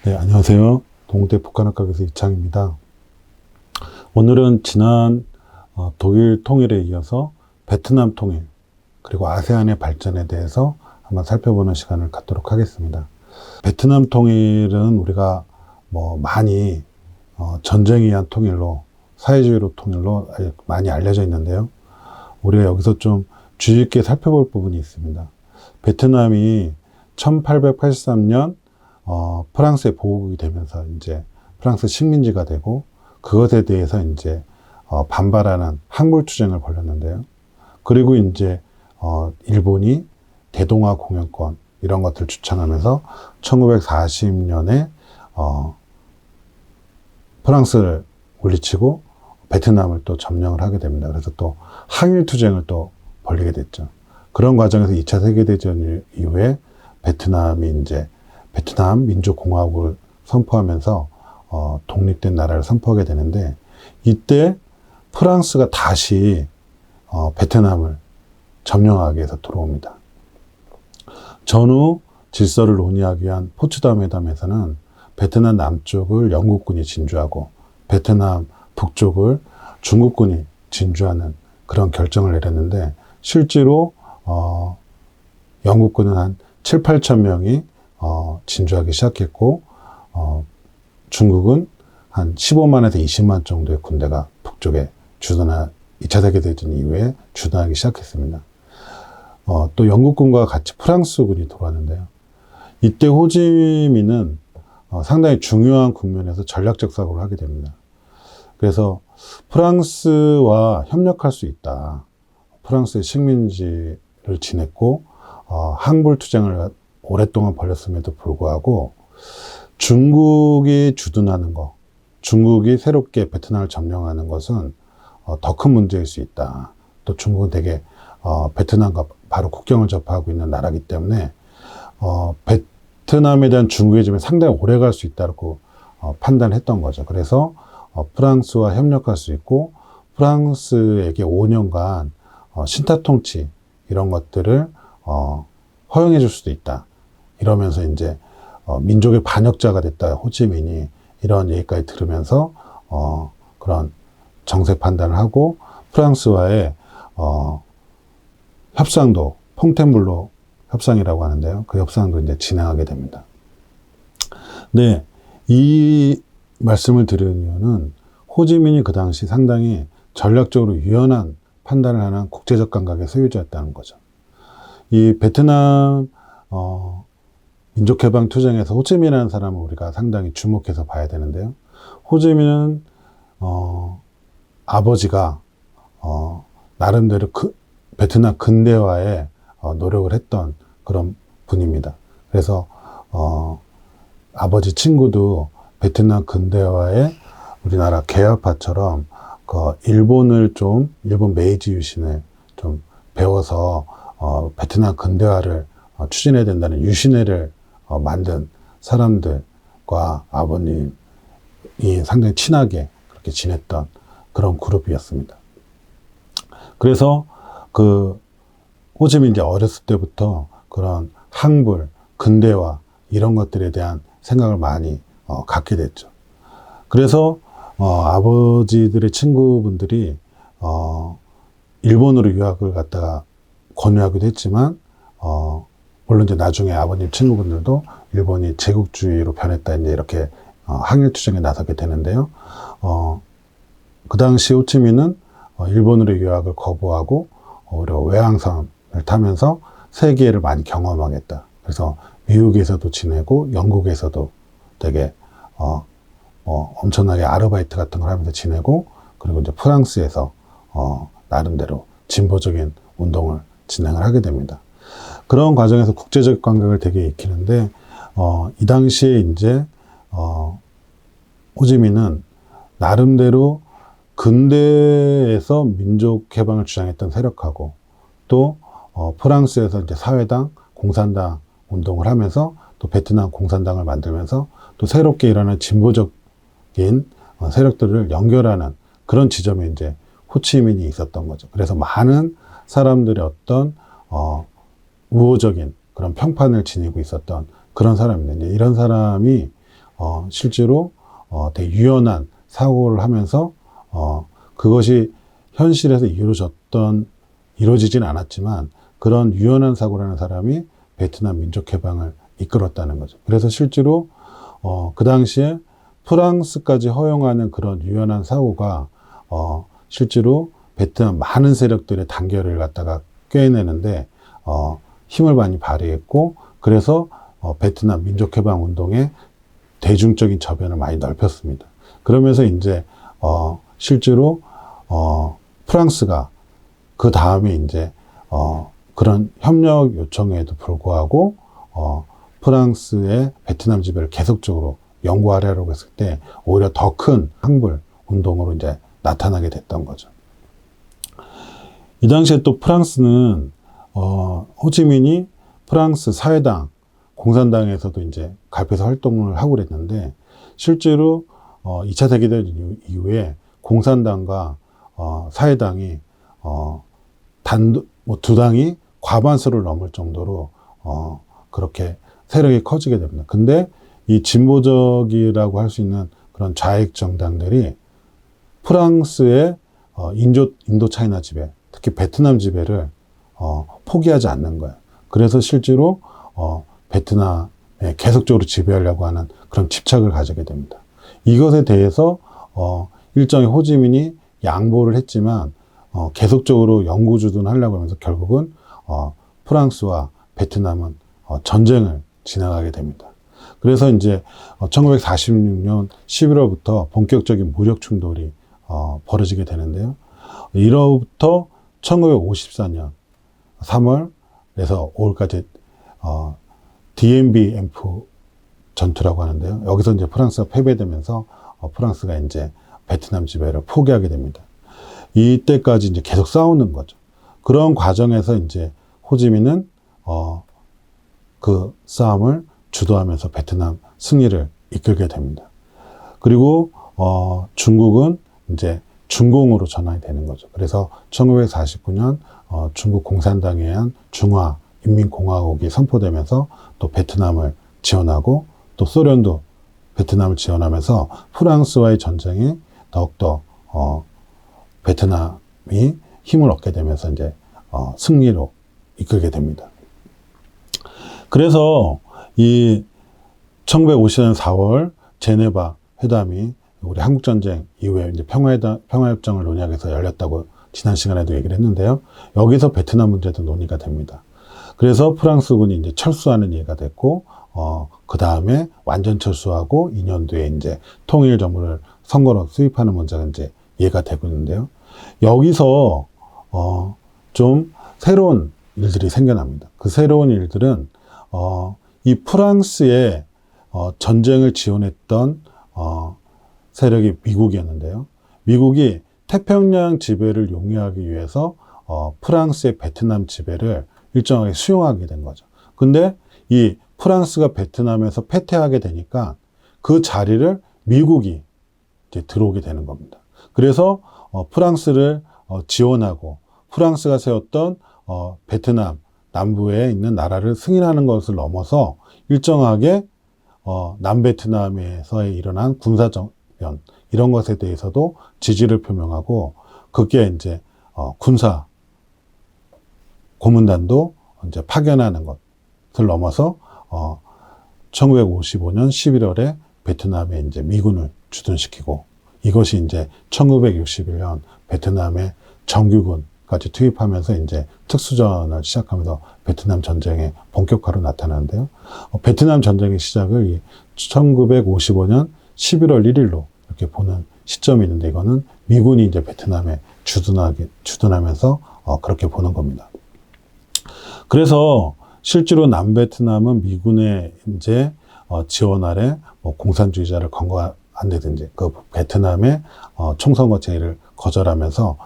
네, 안녕하세요. 동대 북한학과 교수 이창입니다. 오늘은 지난 독일 통일에 이어서 베트남 통일, 그리고 아세안의 발전에 대해서 한번 살펴보는 시간을 갖도록 하겠습니다. 베트남 통일은 우리가 많이 전쟁에 의한 통일로, 사회주의로 통일로 많이 알려져 있는데요. 우리가 여기서 좀 주의 깊게 살펴볼 부분이 있습니다. 베트남이 1883년 프랑스의 보호국이 되면서 이제 프랑스 식민지가 되고, 그것에 대해서 이제 반발하는 항불투쟁을 벌였는데요. 그리고 이제 일본이 대동아 공영권 이런 것들을 주창하면서 1940년에 프랑스를 물리치고 베트남을 또 점령을 하게 됩니다. 그래서 또 항일투쟁을 또 벌이게 됐죠. 그런 과정에서 2차 세계대전 이후에 베트남이 이제 베트남 민주공화국을 선포하면서 독립된 나라를 선포하게 되는데, 이때 프랑스가 다시 베트남을 점령하기 위해서 들어옵니다. 전후 질서를 논의하기 위한 포츠담 회담에서는 베트남 남쪽을 영국군이 진주하고 베트남 북쪽을 중국군이 진주하는 그런 결정을 내렸는데, 실제로 영국군은 한 7, 8천 명이 진주하기 시작했고, 중국은 한 15만에서 20만 정도의 군대가 북쪽에 2차 세계대전 이후에 주둔하기 시작했습니다. 또 영국군과 같이 프랑스군이 들어왔는데요. 이때 호지민은 상당히 중요한 국면에서 전략적 사고를 하게 됩니다. 그래서 프랑스와 협력할 수 있다. 프랑스의 식민지를 지냈고 항불투쟁을 오랫동안 벌였음에도 불구하고 중국이 주둔하는 것, 중국이 새롭게 베트남을 점령하는 것은 더 큰 문제일 수 있다. 또 중국은 되게 베트남과 바로 국경을 접하고 있는 나라이기 때문에 베트남에 대한 중국의 지배는 상당히 오래 갈 수 있다고 판단했던 거죠. 그래서 프랑스와 협력할 수 있고, 프랑스에게 5년간 신타 통치 이런 것들을 허용해 줄 수도 있다. 이러면서 이제 민족의 반역자가 됐다, 호치민이. 이런 얘기까지 들으면서 그런 정세 판단을 하고, 프랑스와의 협상도 퐁텐블로 협상이라고 하는데요. 그 협상도 이제 진행하게 됩니다. 네, 이 말씀을 드리는 이유는 호지민이 그 당시 상당히 전략적으로 유연한 판단을 하는 국제적 감각의 소유자였다는 거죠. 이 베트남 민족해방투쟁에서 호지민이라는 사람을 우리가 상당히 주목해서 봐야 되는데요. 호지민은 아버지가 나름대로 베트남 근대화에 노력을 했던 그런 분입니다. 그래서 아버지 친구도 베트남 근대화에 우리나라 개화파처럼 일본 메이지 유신을 좀 배워서 베트남 근대화를 추진해야 된다는 유신회를 만든 사람들과 아버님이 상당히 친하게 그렇게 지냈던 그런 그룹이었습니다. 그래서 호지민이 이제 어렸을 때부터 그런 항불, 근대화 이런 것들에 대한 생각을 많이 갖게 됐죠. 그래서 아버지들의 친구분들이 일본으로 유학을 갔다가 권유하기도 했지만, 물론 이제 나중에 아버님 친구분들도 일본이 제국주의로 변했다 이제 이렇게 항일투쟁에 나서게 되는데요. 그 당시 호치민은 일본으로 유학을 거부하고 오히려 외항선을 타면서 세계를 많이 경험하겠다. 그래서 미국에서도 지내고 영국에서도 되게 엄청나게 아르바이트 같은 걸 하면서 지내고, 그리고 이제 프랑스에서 나름대로 진보적인 운동을 진행을 하게 됩니다. 그런 과정에서 국제적 감각을 되게 익히는데, 이 당시에 이제 호지민은 나름대로 근대에서 민족 해방을 주장했던 세력하고, 또 프랑스에서 이제 사회당, 공산당 운동을 하면서 또 베트남 공산당을 만들면서 또 새롭게 일어나는 진보적인 세력들을 연결하는 그런 지점에 이제 호치민이 있었던 거죠. 그래서 많은 사람들의 어떤 우호적인 그런 평판을 지니고 있었던 그런 사람인데, 이제 이런 사람이 실제로 되게 유연한 사고를 하면서 그것이 현실에서 이루어지진 않았지만 그런 유연한 사고를 하는 사람이 베트남 민족해방을 이끌었다는 거죠. 그래서 실제로 그 당시에 프랑스까지 허용하는 그런 유연한 사고가 실제로 베트남 많은 세력들의 단결을 갖다가 꿰내는데 힘을 많이 발휘했고, 그래서 베트남 민족해방 운동의 대중적인 저변을 많이 넓혔습니다. 그러면서 이제 실제로 프랑스가 그 다음에 이제 그런 협력 요청에도 불구하고 프랑스의 베트남 지배를 계속적으로 영구하려고 했을 때 오히려 더 큰 항불 운동으로 이제 나타나게 됐던 거죠. 이 당시에 또 프랑스는 호치민이 프랑스 사회당, 공산당에서도 이제 가입해서 활동을 하고 그랬는데, 실제로 2차 세계대전 이후에 공산당과 사회당이 두 당이 과반수를 넘을 정도로 그렇게 세력이 커지게 됩니다. 근데 이 진보적이라고 할 수 있는 그런 좌익 정당들이 프랑스의 인도 차이나 지배, 특히 베트남 지배를 포기하지 않는 거예요. 그래서 실제로 베트남에 계속적으로 지배하려고 하는 그런 집착을 가지게 됩니다. 이것에 대해서 일정의 호지민이 양보를 했지만 계속적으로 영구주둔하려고 하면서 결국은 프랑스와 베트남은 전쟁을 진행하게 됩니다. 그래서 이제 1946년 11월부터 본격적인 무력 충돌이 벌어지게 되는데요. 이로부터 1954년 3월에서 5월까지 DMB 앰프 전투라고 하는데요. 여기서 이제 프랑스가 패배되면서 프랑스가 이제 베트남 지배를 포기하게 됩니다. 이때까지 이제 계속 싸우는 거죠. 그런 과정에서 이제 호지민은 그 싸움을 주도하면서 베트남 승리를 이끌게 됩니다. 그리고 중국은 이제 중공으로 전환이 되는 거죠. 그래서 1949년 중국 공산당에 의한 중화인민공화국이 선포되면서 또 베트남을 지원하고, 또 소련도 베트남을 지원하면서 프랑스와의 전쟁이 더욱더 베트남이 힘을 얻게 되면서 이제 승리로 이끌게 됩니다. 그래서 이 1950년 4월 제네바 회담이 우리 한국전쟁 이후에 이제 평화협정을 논의하기 위해서 열렸다고 지난 시간에도 얘기를 했는데요. 여기서 베트남 문제도 논의가 됩니다. 그래서 프랑스군이 이제 철수하는 예가 됐고, 그 다음에 완전 철수하고 2년 뒤에 이제 통일 정부를 선거로 수립하는 문제가 이제 예가 되고 있는데요. 여기서 좀 새로운 일들이 생겨납니다. 그 새로운 일들은 이 프랑스의 전쟁을 지원했던 세력이 미국이었는데요. 미국이 태평양 지배를 용이하기 위해서 프랑스의 베트남 지배를 일정하게 수용하게 된 거죠. 근데 이 프랑스가 베트남에서 패퇴하게 되니까 그 자리를 미국이 이제 들어오게 되는 겁니다. 그래서 프랑스를 지원하고 프랑스가 세웠던 베트남 남부에 있는 나라를 승인하는 것을 넘어서 일정하게 남베트남에서 일어난 군사정변 이런 것에 대해서도 지지를 표명하고, 그게 이제 군사 고문단도 이제 파견하는 것을 넘어서 1955년 11월에 베트남에 이제 미군을 주둔시키고, 이것이 이제 1961년 베트남에 정규군까지 투입하면서 이제 특수전을 시작하면서 베트남 전쟁의 본격화로 나타나는데요. 베트남 전쟁의 시작을 1955년 11월 1일로 이렇게 보는 시점이 있는데, 이거는 미군이 이제 베트남에 주둔하면서 그렇게 보는 겁니다. 그래서 실제로 남베트남은 미군의 이제 지원 아래 공산주의자를 건거한다든지 그 베트남의 총선거 제의를 거절하면서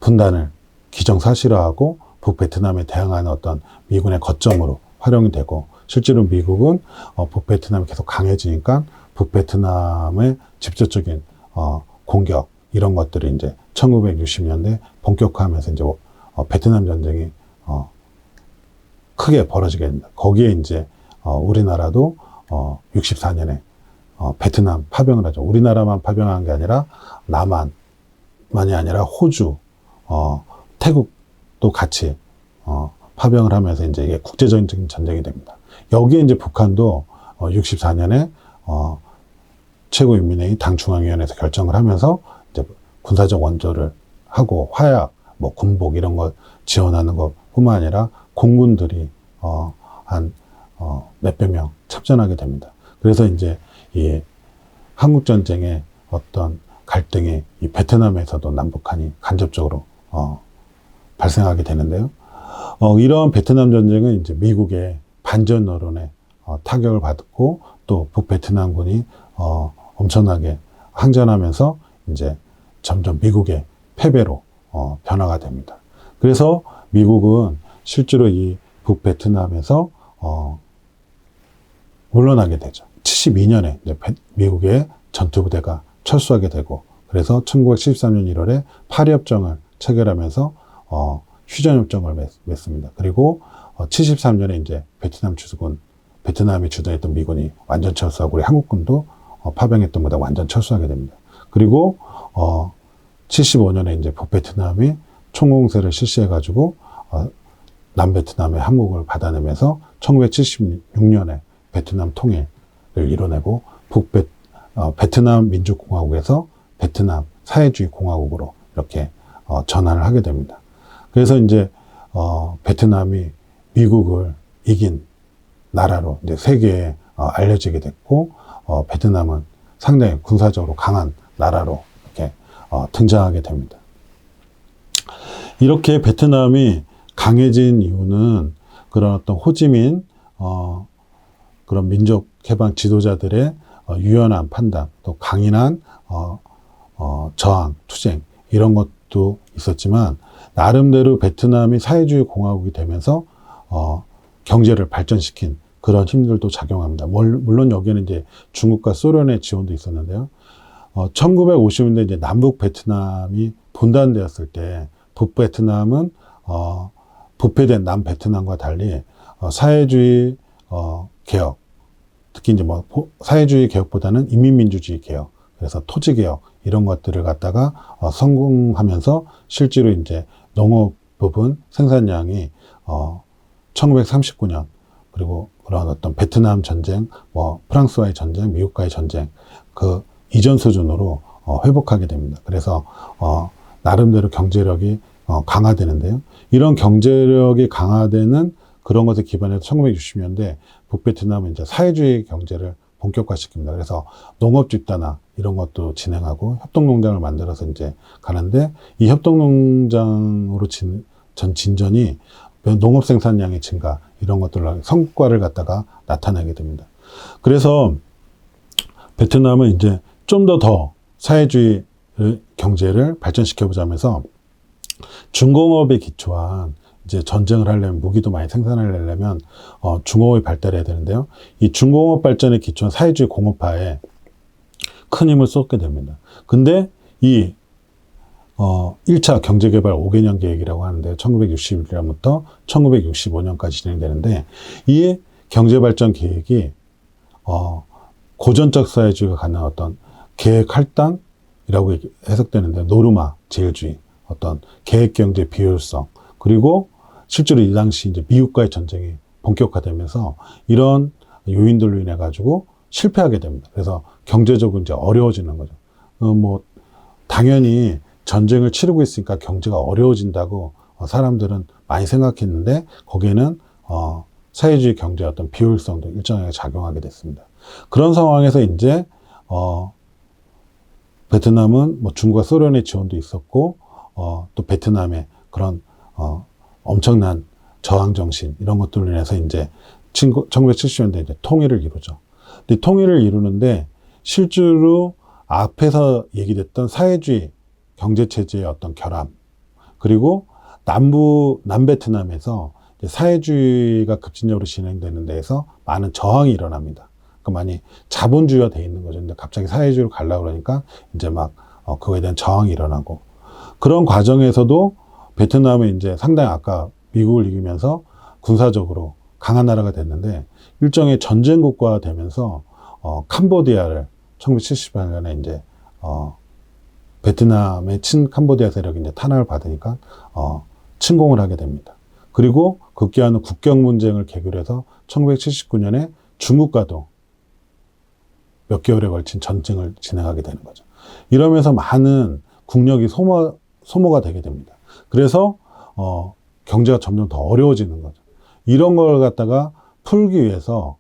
분단을 기정사실화하고 북베트남에 대항하는 어떤 미군의 거점으로 활용이 되고, 실제로 미국은 북베트남이 계속 강해지니까 북베트남의 직접적인 공격 이런 것들이 이제 1960년대 본격화하면서 이제 베트남 전쟁이 크게 벌어지게 됩니다. 거기에 이제 우리나라도 64년에 베트남 파병을 하죠. 우리나라만 파병한 게 아니라 남한만이 아니라 호주, 태국도 같이 파병을 하면서 이제 이게 국제적인 전쟁이 됩니다. 여기에 이제 북한도 64년에 최고인민회의 당중앙위원회에서 결정을 하면서 이제 군사적 원조를 하고 화약, 뭐 군복 이런 걸 지원하는 것뿐만 아니라 공군들이 한 몇백 명 참전하게 됩니다. 그래서 이제 이 한국 전쟁의 어떤 갈등이 이 베트남에서도 남북한이 간접적으로 발생하게 되는데요. 이런 베트남 전쟁은 이제 미국의 반전 여론에 타격을 받고 또 북베트남군이 엄청나게 항전하면서 이제 점점 미국의 패배로 변화가 됩니다. 그래서 미국은 실제로 이 북베트남에서 물러나게 되죠. 72년에 이제 미국의 전투부대가 철수하게 되고, 그래서 1973년 1월에 파리협정을 체결하면서 휴전협정을 맺습니다. 그리고 73년에 이제 베트남이 주도했던 미군이 완전 철수하고 우리 한국군도 파병했던 것보다 완전 철수하게 됩니다. 그리고 75년에 이제 북베트남이 총공세를 실시해가지고 남베트남의 항목을 받아내면서 1976년에 베트남 통일을 이뤄내고 베트남 민주공화국에서 베트남 사회주의 공화국으로 이렇게 전환을 하게 됩니다. 그래서 이제 베트남이 미국을 이긴 나라로 이제 세계에 알려지게 됐고, 베트남은 상당히 군사적으로 강한 나라로 이렇게 등장하게 됩니다. 이렇게 베트남이 강해진 이유는 그런 어떤 호지민 그런 민족 해방 지도자들의 유연한 판단, 또 강인한 저항, 투쟁 이런 것도 있었지만, 나름대로 베트남이 사회주의 공화국이 되면서 경제를 발전시킨 그런 힘들도 작용합니다. 물론 여기에는 이제 중국과 소련의 지원도 있었는데요. 1950년대 이제 남북 베트남이 분단되었을 때 북베트남은 부패된 남베트남과 달리 사회주의 개혁, 특히 이제 뭐 사회주의 개혁보다는 인민민주주의 개혁, 그래서 토지 개혁 이런 것들을 갖다가 성공하면서 실제로 이제 농업 부분 생산량이 1939년 그리고 그런 어떤 베트남 전쟁, 뭐 프랑스와의 전쟁, 미국과의 전쟁 그 이전 수준으로 회복하게 됩니다. 그래서 나름대로 경제력이 강화되는데요. 이런 경제력이 강화되는 그런 것에 기반해서 1960년대 북베트남은 이제 사회주의 경제를 본격화시킵니다. 그래서 농업 집단화 이런 것도 진행하고 협동농장을 만들어서 이제 가는데, 이 협동농장으로 전 진전이 농업 생산량의 증가 이런 것들로 성과를 갖다가 나타내게 됩니다. 그래서 베트남은 이제 좀 더 사회주의 경제를 발전시켜 보자면서 중공업에 기초한 이제 전쟁을 하려면 무기도 많이 생산하려면 중공업이 발달해야 되는데요. 이 중공업 발전에 기초한 사회주의 공업화에 큰 힘을 쏟게 됩니다. 근데 이 1차 경제개발 5개년 계획이라고 하는데 1961년부터 1965년까지 진행되는데, 이 경제발전 계획이 고전적 사회주의가 갖는 어떤 계획 할당이라고 해석되는데, 노르마 제일주의, 어떤 계획경제 비효율성, 그리고 실제로 이 당시 이제 미국과의 전쟁이 본격화되면서 이런 요인들로 인해 가지고 실패하게 됩니다. 그래서 경제적으로 이제 어려워지는 거죠. 뭐 당연히 전쟁을 치르고 있으니까 경제가 어려워진다고 사람들은 많이 생각했는데, 거기에는 사회주의 경제의 어떤 비효율성도 일정하게 작용하게 됐습니다. 그런 상황에서 이제 베트남은 뭐 중국과 소련의 지원도 있었고, 또 베트남의 그런 엄청난 저항 정신 이런 것들로 인해서 이제 1970년대 이제 통일을 이루죠. 근데 통일을 이루는데 실제로 앞에서 얘기됐던 사회주의 경제체제의 어떤 결함, 그리고 남베트남에서 사회주의가 급진적으로 진행되는 데에서 많은 저항이 일어납니다. 그러니까 많이 자본주의화 돼 있는 거죠. 근데 갑자기 사회주의로 가려고 그러니까 이제 막 그거에 대한 저항이 일어나고, 그런 과정에서도 베트남은 이제 상당히 아까 미국을 이기면서 군사적으로 강한 나라가 됐는데 일종의 전쟁 국가가 되면서 캄보디아를 1978년에 이제 베트남의 친 캄보디아 세력이 이제 탄압을 받으니까 침공을 하게 됩니다. 그리고 급기야는 국경 분쟁을 계기로 해서 1979년에 중국과도 몇 개월에 걸친 전쟁을 진행하게 되는 거죠. 이러면서 많은 국력이 소모가 되게 됩니다. 그래서 경제가 점점 더 어려워지는 거죠. 이런 걸 갖다가 풀기 위해서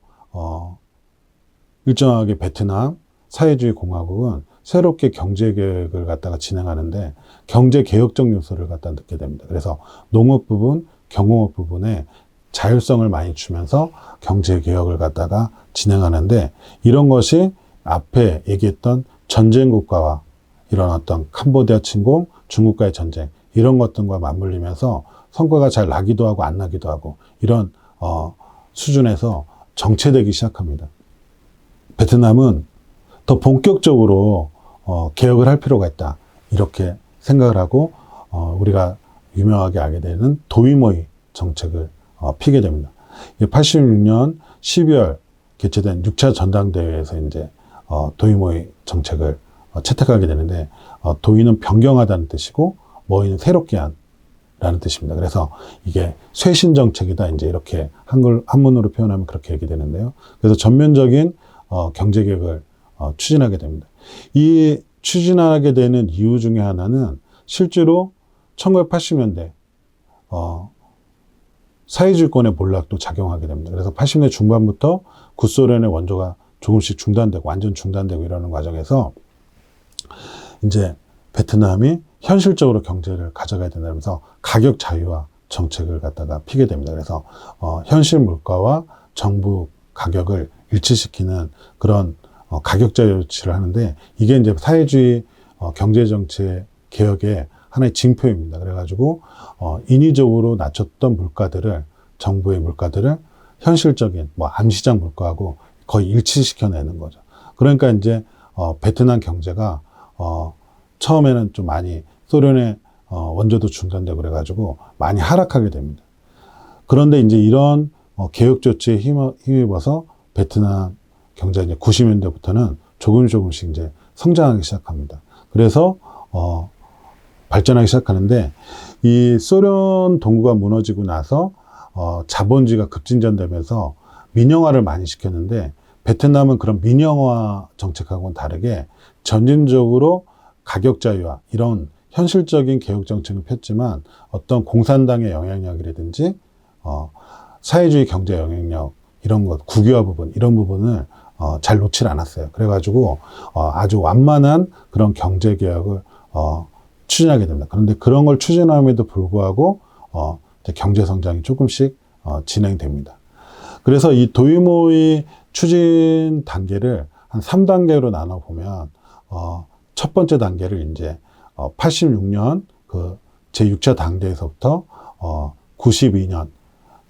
일정하게 베트남 사회주의 공화국은 새롭게 경제 개혁을 갖다가 진행하는데 경제 개혁적 요소를 갖다 넣게 됩니다. 그래서 농업 부분, 경공업 부분에 자율성을 많이 주면서 경제 개혁을 갖다가 진행하는데 이런 것이 앞에 얘기했던 전쟁 국가와 이런 어떤 캄보디아 침공, 중국과의 전쟁 이런 것들과 맞물리면서 성과가 잘 나기도 하고 안 나기도 하고 이런 수준에서 정체되기 시작합니다. 베트남은 더 본격적으로 개혁을 할 필요가 있다 이렇게 생각을 하고 우리가 유명하게 알게 되는 도이모이 정책을 피게 됩니다. 86년 12월 개최된 6차 전당대회에서 이제 도이모이 정책을 채택하게 되는데 도이는 변경하다는 뜻이고 모이는 새롭게 한라는 뜻입니다. 그래서 이게 쇄신 정책이다 이제 이렇게 한문으로 표현하면 그렇게 얘기되는데요. 그래서 전면적인 경제 개혁을 추진하게 됩니다. 이 추진하게 되는 이유 중에 하나는 실제로 1980년대 사회주의권의 몰락도 작용하게 됩니다. 그래서 80년대 중반부터 구소련의 원조가 조금씩 중단되고 완전 중단되고 이러는 과정에서 이제 베트남이 현실적으로 경제를 가져가야 된다면서 가격 자유화 정책을 갖다가 피게 됩니다. 그래서 현실 물가와 정부 가격을 일치시키는 그런 가격 자유 조치를 하는데 이게 이제 사회주의 경제 정책 개혁의 하나의 징표입니다. 그래가지고 인위적으로 낮췄던 물가들을 정부의 물가들을 현실적인 암시장 물가하고 거의 일치시켜내는 거죠. 그러니까 이제 베트남 경제가 처음에는 좀 많이 소련의 원조도 중단되고 그래가지고 많이 하락하게 됩니다. 그런데 이제 이런 개혁 조치에 힘입어서 베트남 경제가 이제 90년대부터는 조금씩 이제 성장하기 시작합니다. 그래서 발전하기 시작하는데 이 소련 동구가 무너지고 나서 자본주의가 급진전되면서 민영화를 많이 시켰는데 베트남은 그런 민영화 정책하고는 다르게 점진적으로 가격 자유화 이런 현실적인 개혁 정책을 폈지만 어떤 공산당의 영향력이라든지 사회주의 경제 영향력 이런 것 국유화 부분 이런 부분을 잘 놓질 않았어요. 그래가지고 아주 완만한 그런 경제 개혁을 추진하게 됩니다. 그런데 그런 걸 추진함에도 불구하고 경제 성장이 조금씩 진행됩니다. 그래서 이 도이모이 추진 단계를 한 3단계로 나눠 보면 첫 번째 단계를 이제 86년 그 제6차 당대에서부터 92년,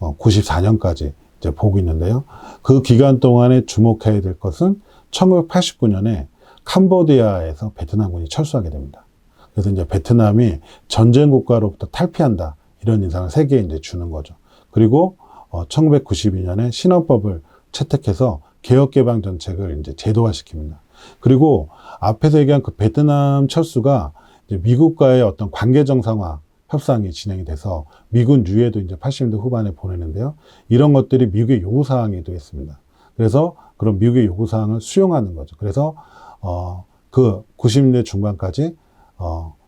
94년까지 이제 보고 있는데요. 그 기간 동안에 주목해야 될 것은 1989년에 캄보디아에서 베트남군이 철수하게 됩니다. 그래서 이제 베트남이 전쟁 국가로부터 탈피한다 이런 인상을 세계에 이제 주는 거죠. 그리고 1992년에 신헌법을 채택해서 개혁개방 정책을 이제 제도화시킵니다. 그리고 앞에서 얘기한 그 베트남 철수가 이제 미국과의 어떤 관계 정상화 협상이 진행이 돼서 미군 유해도 이제 80년대 후반에 보내는데요. 이런 것들이 미국의 요구사항이기도 했습니다. 그래서 그런 미국의 요구사항을 수용하는 거죠. 그래서 그 90년대 중반까지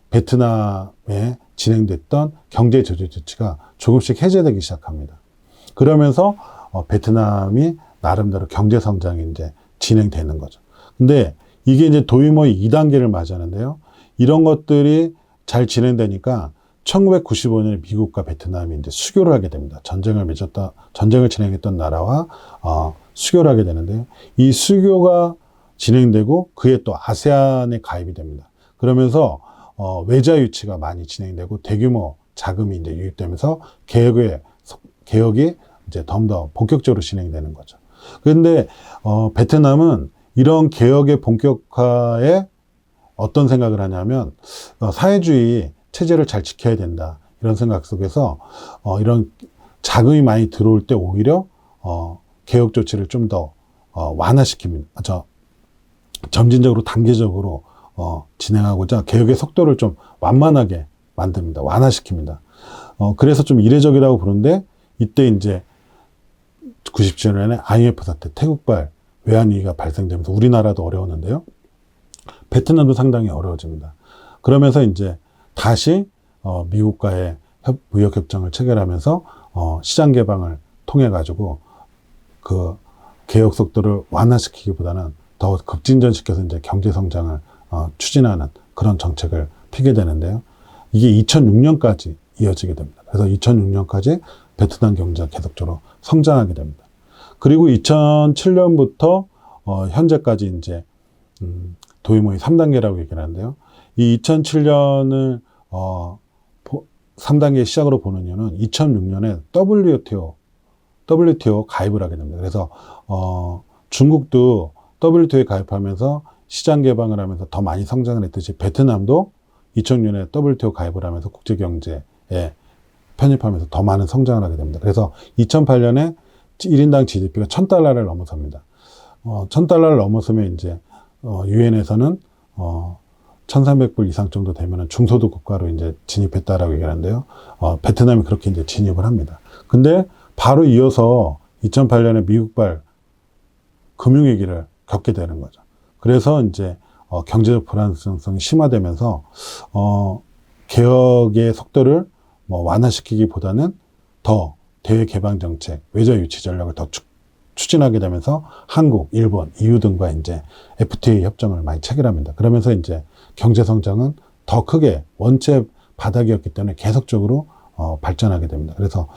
베트남에 진행됐던 경제 제재 조치가 조금씩 해제되기 시작합니다. 그러면서 베트남이 나름대로 경제 성장이 이제 진행되는 거죠. 근데 이게 이제 도이모이 2단계를 맞이하는데요. 이런 것들이 잘 진행되니까 1995년에 미국과 베트남이 이제 수교를 하게 됩니다. 전쟁을 진행했던 나라와 수교를 하게 되는데요. 이 수교가 진행되고 그에 또 아세안에 가입이 됩니다. 그러면서 외자 유치가 많이 진행되고 대규모 자금이 이제 유입되면서 개혁이 이제 더 본격적으로 진행되는 거죠. 그런데 베트남은 이런 개혁의 본격화에 어떤 생각을 하냐면 사회주의 체제를 잘 지켜야 된다 이런 생각 속에서 이런 자금이 많이 들어올 때 오히려 개혁 조치를 좀 더 완화시킵니다. 점진적으로 단계적으로 진행하고자 개혁의 속도를 좀 완만하게 만듭니다. 완화시킵니다. 그래서 좀 이례적이라고 부르는데 이때 이제 97년에 IMF 사태, 태국발 외환위기가 발생되면서 우리나라도 어려웠는데요. 베트남도 상당히 어려워집니다. 그러면서 이제 다시 미국과의 무역협정을 체결하면서 시장 개방을 통해 가지고 그 개혁 속도를 완화시키기보다는 더 급진전시켜서 이제 경제 성장을 추진하는 그런 정책을 피게 되는데요. 이게 2006년까지 이어지게 됩니다. 그래서 2006년까지 베트남 경제가 계속적으로 성장하게 됩니다. 그리고 2007년부터 현재까지 이제 도이모이 3단계라고 얘기를 하는데요. 이 2007년을 3단계 시작으로 보는 이유는 2006년에 WTO 가입을 하게 됩니다. 그래서 중국도 WTO에 가입하면서 시장 개방을 하면서 더 많이 성장을 했듯이 베트남도 2006년에 WTO 가입을 하면서 국제경제에 편입하면서 더 많은 성장을 하게 됩니다. 그래서 2008년에 1인당 GDP가 $1,000를 넘어섭니다. $1,000를 넘어서면 이제 유엔에서는 1,300불 이상 정도 되면은 중소득 국가로 이제 진입했다라고 얘기하는데요. 베트남이 그렇게 이제 진입을 합니다. 근데 바로 이어서 2008년에 미국발 금융위기를 겪게 되는 거죠. 그래서 이제 경제적 불안정성이 심화되면서 개혁의 속도를 완화시키기보다는 더 대외 개방 정책, 외교 유치 전략을 더 추진하게 되면서 한국, 일본, EU 등과 이제 FTA 협정을 많이 체결합니다. 그러면서 이제 경제 성장은 더 크게 원체 바닥이었기 때문에 계속적으로 발전하게 됩니다. 그래서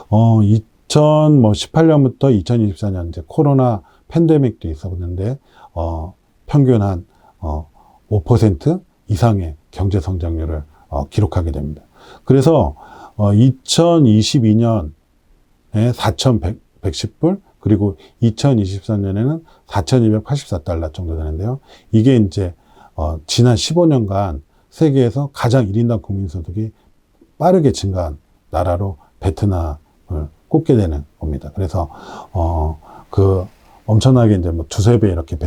2018년부터 2024년 이제 코로나 팬데믹도 있었는데 평균 한 5% 이상의 경제 성장률을 기록하게 됩니다. 그래서 2022년에 4,110불 그리고 2023년에는 4,284달러 정도 되는데요. 이게 이제 지난 15년간 세계에서 가장 1인당 국민소득이 빠르게 증가한 나라로 베트남을 꼽게 되는 겁니다. 그래서 그 엄청나게 이제 뭐 두세 배 이렇게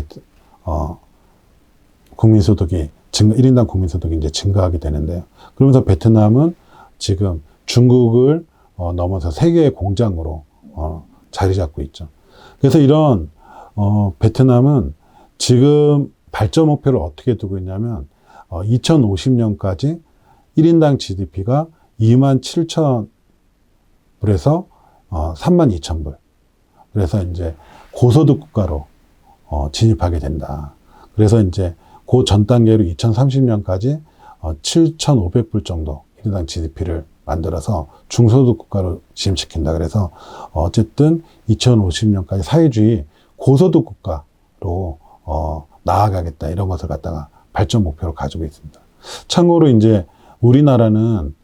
국민소득이 1인당 국민소득이 이제 증가하게 되는데요. 그러면서 베트남은 지금 중국을 넘어서 세계의 공장으로 자리 잡고 있죠. 그래서 이런 베트남은 지금 발전 목표를 어떻게 두고 있냐면 2050년까지 1인당 GDP가 27,000불에서 32,000불. 그래서 이제 고소득 국가로 진입하게 된다. 그래서 이제 그 전 단계로 2030년까지 7,500불 정도 1인당 GDP를 만들어서 중소득 국가로 진입시킨다. 그래서 어쨌든 2050년까지 사회주의 고소득 국가로 나아가겠다. 이런 것을 갖다가 발전 목표로 가지고 있습니다. 참고로 이제 우리나라는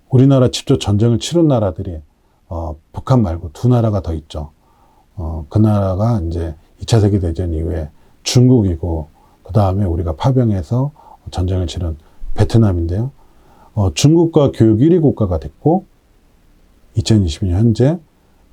우리나라 직접 전쟁을 치른 나라들이 북한 말고 두 나라가 더 있죠. 그 나라가 이제 2차 세계대전 이후에 중국이고 그 다음에 우리가 파병해서 전쟁을 치른 베트남인데요. 중국과 교육 1위 국가가 됐고 2022년 현재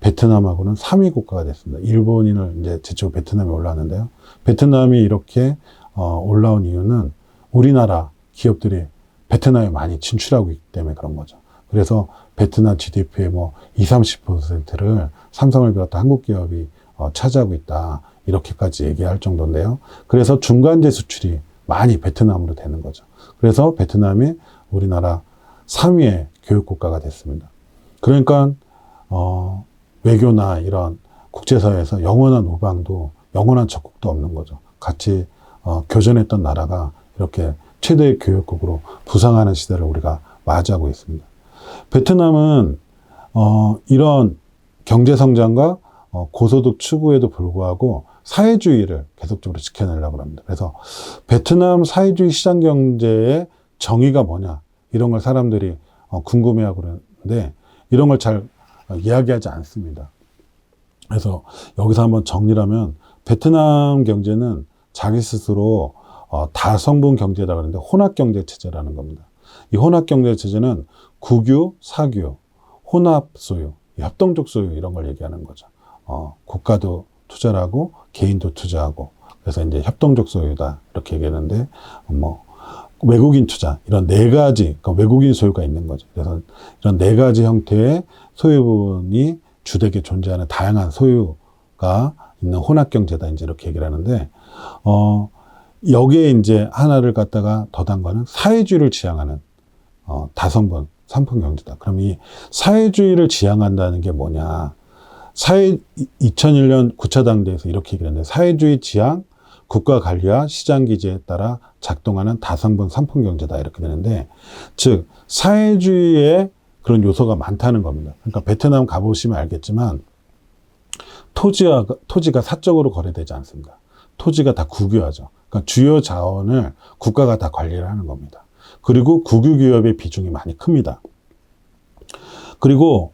베트남하고는 3위 국가가 됐습니다. 일본인을 이제 제치고 베트남에 올라왔는데요. 베트남이 이렇게 올라온 이유는 우리나라 기업들이 베트남에 많이 진출하고 있기 때문에 그런 거죠. 그래서 베트남 GDP의 뭐 20, 30%를 삼성을 비롯한 한국 기업이 차지하고 있다. 이렇게까지 얘기할 정도인데요. 그래서 중간재 수출이 많이 베트남으로 되는 거죠. 그래서 베트남이 우리나라 3위의 교육국가가 됐습니다. 그러니까 외교나 이런 국제사회에서 영원한 우방도 영원한 적국도 없는 거죠. 같이 교전했던 나라가 이렇게 최대의 교육국으로 부상하는 시대를 우리가 맞이하고 있습니다. 베트남은 이런 경제성장과 고소득 추구에도 불구하고 사회주의를 계속적으로 지켜내려고 합니다. 그래서 베트남 사회주의 시장 경제의 정의가 뭐냐 이런 걸 사람들이 궁금해하고 그러는데 이런 걸 잘 이야기하지 않습니다. 그래서 여기서 한번 정리를 하면 베트남 경제는 자기 스스로 다성분 경제다 그러는데 혼합 경제 체제라는 겁니다. 이 혼합 경제 체제는 국유, 사규, 혼합 소유, 협동적 소유 이런 걸 얘기하는 거죠. 국가도 투자를 하고 개인도 투자하고 그래서 이제 협동적 소유다 이렇게 얘기하는데 뭐 외국인 투자 이런 네 가지 그러니까 외국인 소유가 있는 거죠. 그래서 이런 네 가지 형태의 소유 부분이 주택에 존재하는 다양한 소유가 있는 혼합 경제다 이제 이렇게 얘기를 하는데 여기에 이제 하나를 갖다가 더한 거는 사회주의를 지향하는 다성분 삼품 경제다. 그럼 이 사회주의를 지향한다는 게 뭐냐? 2001년 9차 당대에서 이렇게 얘기를 했는데 사회주의 지향, 국가 관리와 시장 기제에 따라 작동하는 다성분 삼품 경제다 이렇게 되는데 즉 사회주의에 그런 요소가 많다는 겁니다. 그러니까 베트남 가보시면 알겠지만 토지가 사적으로 거래되지 않습니다. 토지가 다 국유화죠. 그러니까 주요 자원을 국가가 다 관리를 하는 겁니다. 그리고 국유기업의 비중이 많이 큽니다. 그리고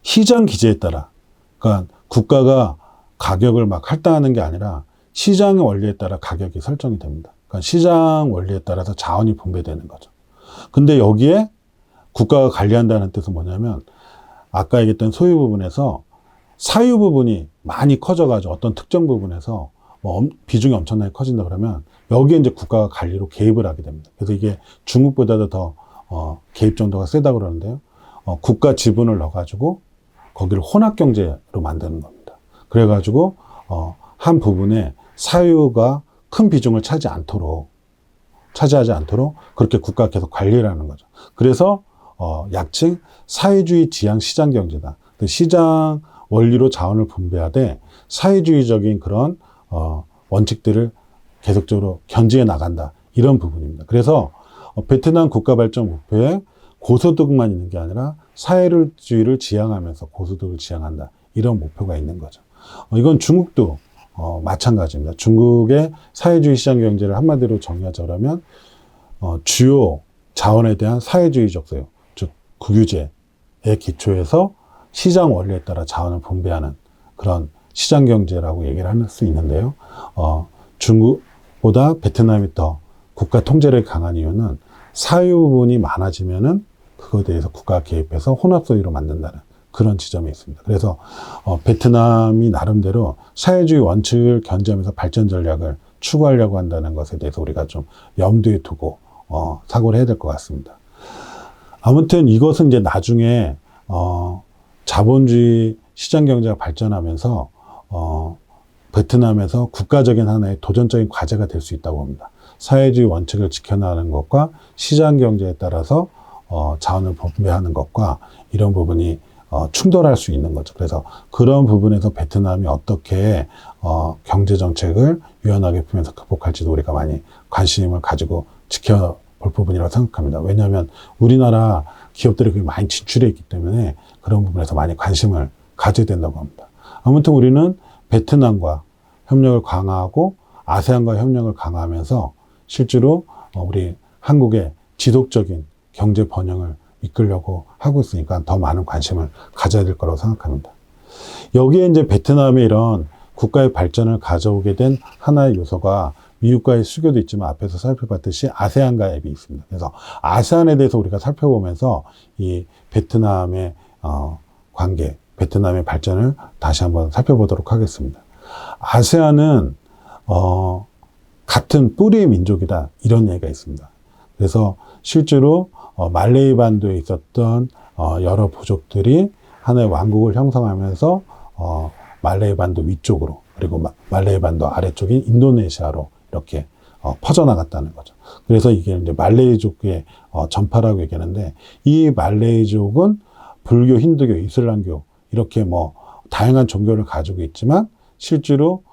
시장 기제에 따라 그러니까 국가가 가격을 막 할당하는 게 아니라 시장의 원리에 따라 가격이 설정이 됩니다. 그러니까 시장 원리에 따라서 자원이 분배되는 거죠. 근데 여기에 국가가 관리한다는 뜻은 뭐냐면 아까 얘기했던 소유 부분에서 사유 부분이 많이 커져가지고 어떤 특정 부분에서 비중이 엄청나게 커진다 그러면 여기에 이제 국가가 관리로 개입을 하게 됩니다. 그래서 이게 중국보다도 더 개입 정도가 세다고 그러는데요. 국가 지분을 넣어가지고 거기를 혼합 경제로 만드는 겁니다. 그래가지고 한 부분에 사유가 큰 비중을 차지하지 않도록 그렇게 국가가 계속 관리를 하는 거죠. 그래서 약칭 사회주의 지향 시장 경제다. 시장 원리로 자원을 분배하되 사회주의적인 그런 원칙들을 계속적으로 견지해 나간다. 이런 부분입니다. 그래서 베트남 국가 발전 목표에 고소득만 있는 게 아니라 사회주의를 지향하면서 고소득을 지향한다. 이런 목표가 있는 거죠. 이건 중국도 마찬가지입니다. 중국의 사회주의 시장 경제를 한마디로 정의하자면 주요 자원에 대한 사회주의적 소유, 즉 국유제에 기초해서 시장 원리에 따라 자원을 분배하는 그런 시장 경제라고 얘기를 할 수 있는데요. 중국보다 베트남이 더 국가 통제력이 강한 이유는 사유 부분이 많아지면은 그거에 대해서 국가가 개입해서 혼합 소유로 만든다는 그런 지점이 있습니다. 그래서 베트남이 나름대로 사회주의 원칙을 견지하면서 발전 전략을 추구하려고 한다는 것에 대해서 우리가 좀 염두에 두고 사고를 해야 될 것 같습니다. 아무튼 이것은 이제 나중에 자본주의 시장 경제가 발전하면서 베트남에서 국가적인 하나의 도전적인 과제가 될 수 있다고 봅니다. 사회주의 원칙을 지켜나가는 것과 시장 경제에 따라서 자원을 분배하는 것과 이런 부분이 충돌할 수 있는 거죠. 그래서 그런 부분에서 베트남이 어떻게 경제 정책을 유연하게 풀면서 극복할지도 우리가 많이 관심을 가지고 지켜볼 부분이라고 생각합니다. 왜냐하면 우리나라 기업들이 많이 진출해 있기 때문에 그런 부분에서 많이 관심을 가져야 된다고 합니다. 아무튼 우리는 베트남과 협력을 강화하고 아세안과 협력을 강화하면서 실제로 우리 한국의 지속적인 경제 번영을 이끌려고 하고 있으니까 더 많은 관심을 가져야 될 거라고 생각합니다. 여기에 이제 베트남의 이런 국가의 발전을 가져오게 된 하나의 요소가 미국과의 수교도 있지만 앞에서 살펴봤듯이 아세안 가입이 있습니다. 그래서 아세안에 대해서 우리가 살펴보면서 이 베트남의 관계, 베트남의 발전을 다시 한번 살펴보도록 하겠습니다. 아세안은 같은 뿌리의 민족이다 이런 얘기가 있습니다. 그래서 실제로 말레이 반도에 있었던 여러 부족들이 하나의 왕국을 형성하면서 말레이 반도 위쪽으로 그리고 말레이 반도 아래쪽인 인도네시아로 이렇게 퍼져나갔다는 거죠. 그래서 이게 이제 말레이족의 전파라고 얘기하는데 이 말레이족은 불교, 힌두교, 이슬람교 이렇게 뭐 다양한 종교를 가지고 있지만 실제로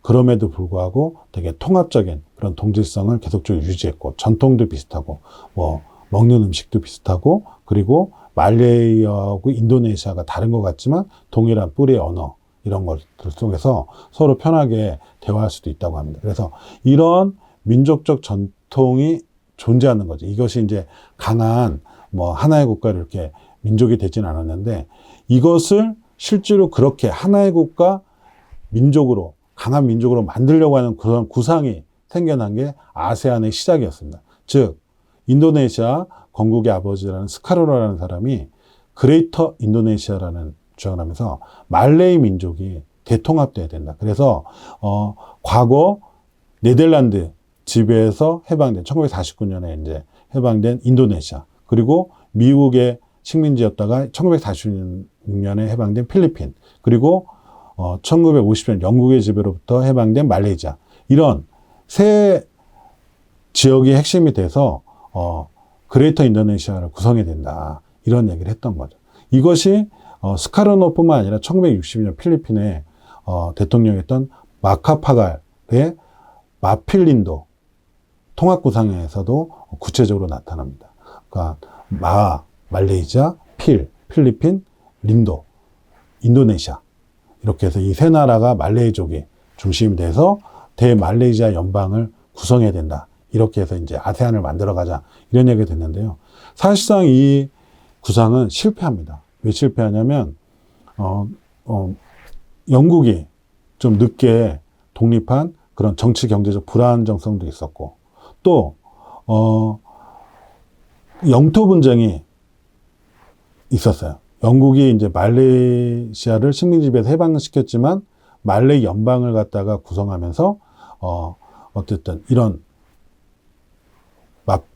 그럼에도 불구하고 되게 통합적인 그런 동질성을 계속적으로 유지했고 전통도 비슷하고 뭐 먹는 음식도 비슷하고 그리고 말레이어하고 인도네시아가 다른 것 같지만 동일한 뿌리의 언어 이런 것들 속에서 서로 편하게 대화할 수도 있다고 합니다. 그래서 이런 민족적 전통이 존재하는 거죠. 이것이 이제 강한 뭐 하나의 국가를 이렇게 민족이 되진 않았는데 이것을 실제로 그렇게 하나의 국가 민족으로 강한 민족으로 만들려고 하는 그런 구상이 생겨난 게 아세안의 시작이었습니다. 즉 인도네시아 건국의 아버지라는 스카로라는 사람이 그레이터 인도네시아라는 주장을 하면서 말레이 민족이 대통합돼야 된다. 그래서 과거 네덜란드 지배에서 해방된 1949년에 이제 해방된 인도네시아, 그리고 미국의 식민지였다가 1946년에 해방된 필리핀, 그리고 1950년 영국의 지배로부터 해방된 말레이시아, 이런 세 지역이 핵심이 돼서 그레이터 인도네시아를 구성해야 된다, 이런 얘기를 했던 거죠. 이것이 스카르노뿐만 아니라 1960년 필리핀의 대통령이었던 마카파갈의 마필린도 통합구상에서도 구체적으로 나타납니다. 그러니까 말레이시아, 필리핀, 린도, 인도네시아, 이렇게 해서 이 세 나라가 말레이족이 중심이 돼서 대말레이시아 연방을 구성해야 된다, 이렇게 해서 이제 아세안을 만들어가자, 이런 얘기가 됐는데요. 사실상 이 구상은 실패합니다. 왜 실패하냐면 영국이 좀 늦게 독립한 그런 정치 경제적 불안정성도 있었고, 또 영토 분쟁이 있었어요. 영국이 이제 말레이시아를 식민지배에서 해방시켰지만 말레이 연방을 갖다가 구성하면서 어쨌든 이런